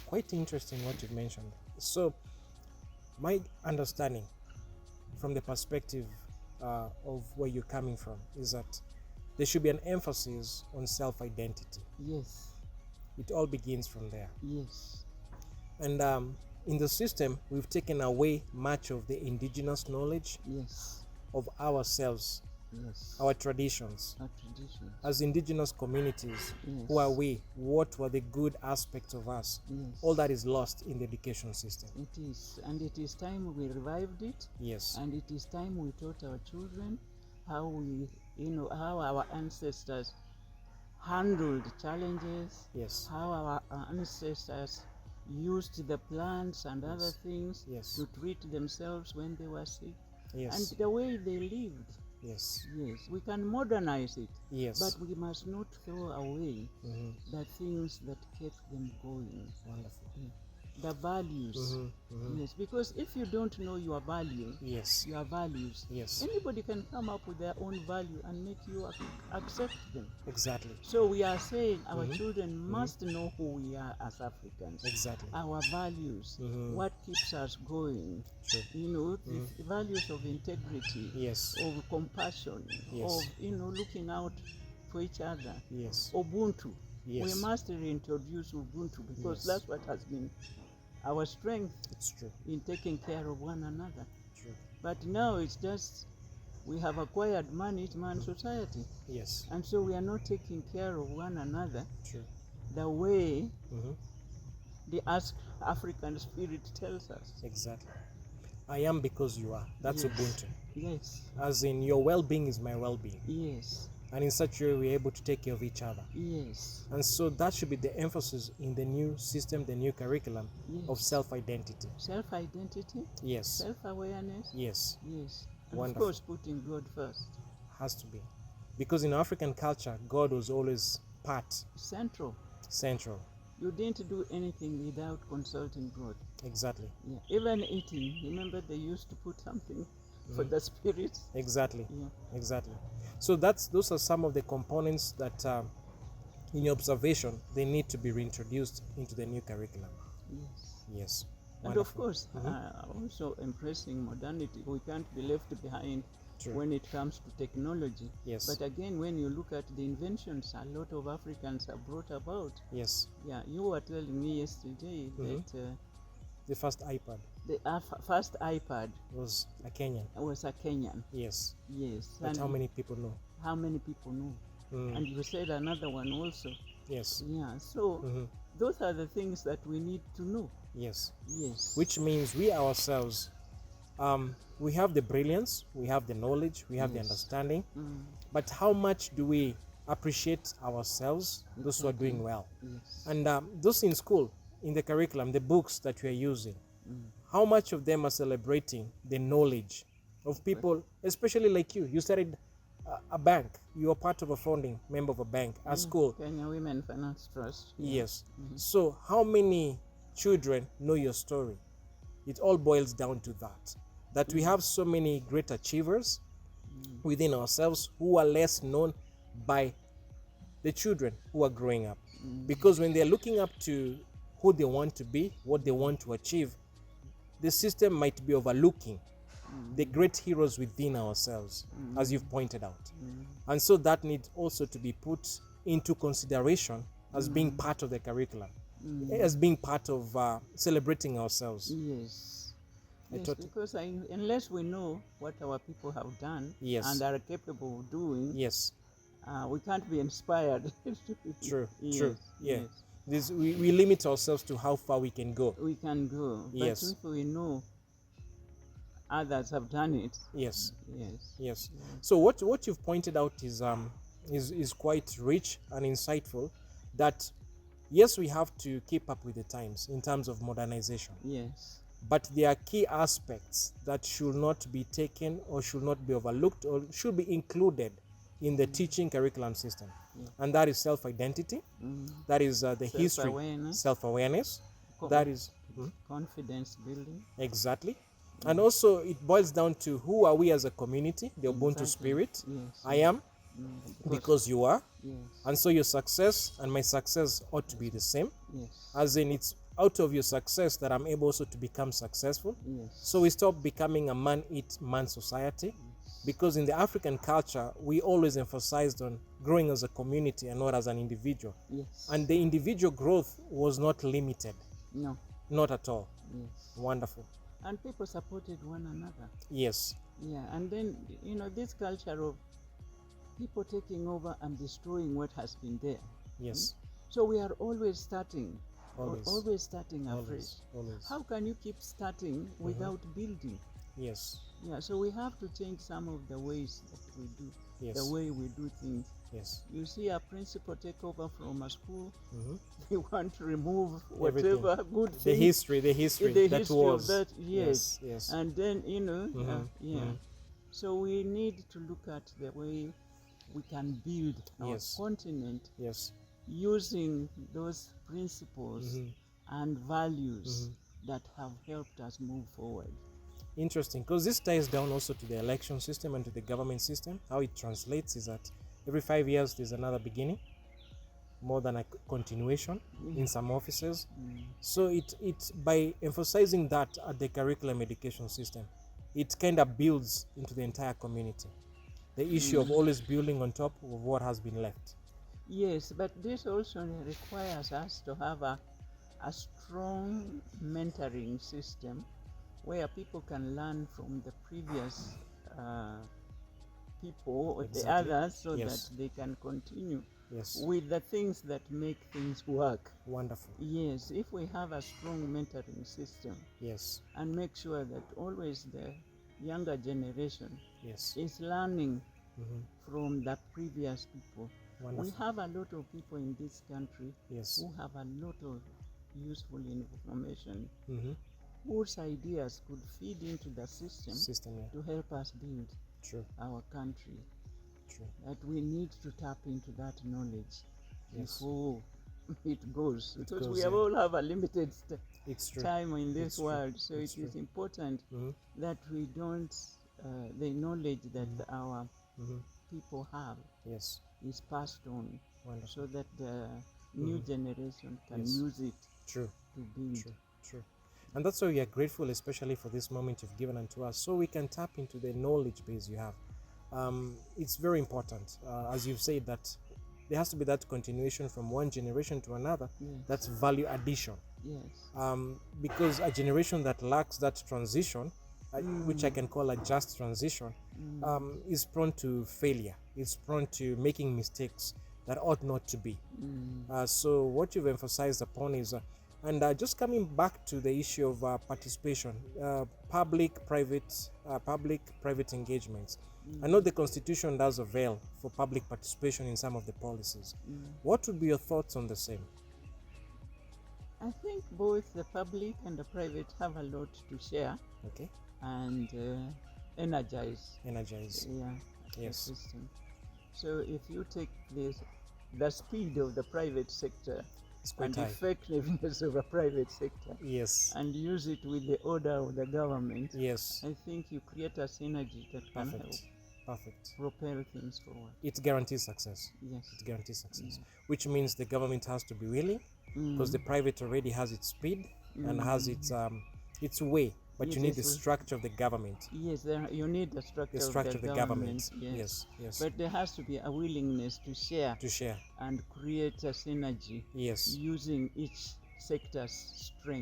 quite interesting what you've mentioned. So, my understanding from the perspective of where you're coming from is that there should be an emphasis on self-identity. Yes. It all begins from there. Yes. And in the system, we've taken away much of the indigenous knowledge Yes. of ourselves, Yes. our traditions. Our traditions. As indigenous communities, Yes. who are we? What were the good aspects of us? Yes. All that is lost in the education system. It is. And it is time we revived it. Yes. And it is time we taught our children how we, how our ancestors handled challenges. Yes. How our ancestors used the plants and Yes. other things Yes. to treat themselves when they were sick. Yes. And the way they lived. Yes. Yes, we can modernize it. Yes. But we must not throw away the things that kept them going. Wonderful. The values. Yes, because if you don't know your value, Yes. your values, Yes. anybody can come up with their own value and make you accept them. Exactly. So we are saying our children must know who we are as Africans. Exactly. Our values, what keeps us going. True. The values of integrity, Yes. of compassion, Yes. of looking out for each other. Yes. Ubuntu. Yes. We must reintroduce Ubuntu because Yes. that's what has been our strength It's true. in taking care of one another. True. But now it's just we have acquired management society, Yes. and so we are not taking care of one another True. the way Mm-hmm. the African spirit tells us. Exactly. I am because you are. That's Yes. Ubuntu. Yes. As in, your well-being is my well-being. Yes. And in such a way, we're able to take care of each other. Yes. And so that should be the emphasis in the new system, the new curriculum of Yes. self-identity. Self-identity, Yes. self-awareness. Yes. Yes. And Wonderful. of course, putting God first. Has to be. Because in African culture, God was always Central. central. You didn't do anything without consulting God. Exactly. Yeah. Even eating, remember they used to put something for the spirit. Exactly. Yeah. Exactly. So those are some of the components that, in your observation, they need to be reintroduced into the new curriculum. Yes. Yes. And of course, also embracing modernity. We can't be left behind True. when it comes to technology. Yes. But again, when you look at the inventions a lot of Africans have brought about. Yes. Yeah, you were telling me yesterday that The first iPad the first iPad was a Kenyan. was a Kenyan. Yes. Yes. But And how many people know? how many people know? And you said another one also. Yes. Yeah. So those are the things that we need to know. Yes. Yes. Which means we ourselves, we have the brilliance, we have the knowledge, we have the understanding, but how much do we appreciate ourselves, those who are doing well? Yes. And those in school, in the curriculum, the books that we are using, how much of them are celebrating the knowledge of people, especially like you? You started a bank, you are part of a founding member of a bank, a school. Kenya Women Finance Trust. Yes. So how many children know your story? It all boils down to that we have so many great achievers within ourselves who are less known by the children who are growing up. Because when they're looking up to who they want to be, what they want to achieve, the system might be overlooking the great heroes within ourselves, as you've pointed out. And so that needs also to be put into consideration as being part of the curriculum, as being part of celebrating ourselves. Yes. Yes, Totally. because unless we know what our people have done Yes. and are capable of doing, Yes. we can't be inspired. True. Yes, True. Yeah. yes. We limit ourselves to how far we can go. We can go. Yes. But if we know others have done it, Yes. yes. Yes. So what you've pointed out is quite rich and insightful. That yes, we have to keep up with the times in terms of modernization. Yes. But there are key aspects that should not be taken or should not be overlooked or should be included in the teaching curriculum system. And that is self-identity, that is the history, self-awareness, that is confidence building. Exactly. And also it boils down to who are we as a community, the Ubuntu spirit. Yes. I am because you are. Yes. And so your success and my success ought to be the same. Yes. As in, it's out of your success that I'm able also to become successful. Yes. So we stop becoming a man eat man society, because in the African culture we always emphasized on growing as a community and not as an individual. Yes. And the individual growth was not limited, No. not at all. Yes. Wonderful. And people supported one another. Yes. Yeah. And then, this culture of people taking over and destroying what has been there. Yes. So we are always starting. Always. Starting afresh. Always. How can you keep starting without building? Yes. Yeah, so we have to change some of the ways that we do, Yes. the way we do things. Yes. You see a principal take over from a school, Mm-hmm. they want to remove Everything. whatever good The thing. history The that history was. of that, yes. Yes. And then, yeah. mhm. So we need to look at the way we can build our Yes. continent Yes. using those principles Mhm. and values that have helped us move forward. Interesting, because this ties down also to the election system and to the government system. How it translates is that every 5 years there's another beginning, more than a continuation in some offices. So it by emphasizing that at the curriculum education system, it kind of builds into the entire community the issue of always building on top of what has been left. Yes, but this also requires us to have a strong mentoring system where people can learn from the previous people or the Exactly. others, so Yes. that they can continue Yes. with the things that make things work. Wonderful. Yes, if we have a strong mentoring system Yes. and make sure that always the younger generation Yes. is learning Mhm. from the previous people. Wonderful. We have a lot of people in this country Yes. who have a lot of useful information, Mm-hmm. whose ideas could feed into the system Yeah. to help us build True. our country. True. That we need to tap into that knowledge Yes. before it goes, because we goes, all have a limited It's true. time in this It's true. world. So It's it is true. important Mhm. that we don't, the knowledge that our Mhm. people have Yes. is passed on, Wonderful. so that the new generation can Yes. use it True. to build. True. True. And that's why we are grateful, especially for this moment you've given unto us, so we can tap into the knowledge base you have. It's very important, as you've said, that there has to be that continuation from one generation to another. Yes. That's value addition. Yes. Because a generation that lacks that transition, which I can call a just transition, is prone to failure. It's prone to making mistakes that ought not to be. So what you've emphasized upon is, and just coming back to the issue of participation, public-private engagements. I know the Constitution does avail for public participation in some of the policies. What would be your thoughts on the same? I think both the public and the private have a lot to share Okay. and energize. Energize. The Yes. system. So if you take the speed of the private sector It's quite and high. effectiveness of a private sector Yes. and use it with the order of the government, Yes. I think you create a synergy that can help Perfect. propel things forward. It guarantees success. Yes. It guarantees success, which means the government has to be willing, because the private already has its speed and has its way, but you need the structure of the government. Yes, you need the structure, of the government. Yes. Yes. But there has to be a willingness to share To share. and create a synergy Yes. using each sector's strength.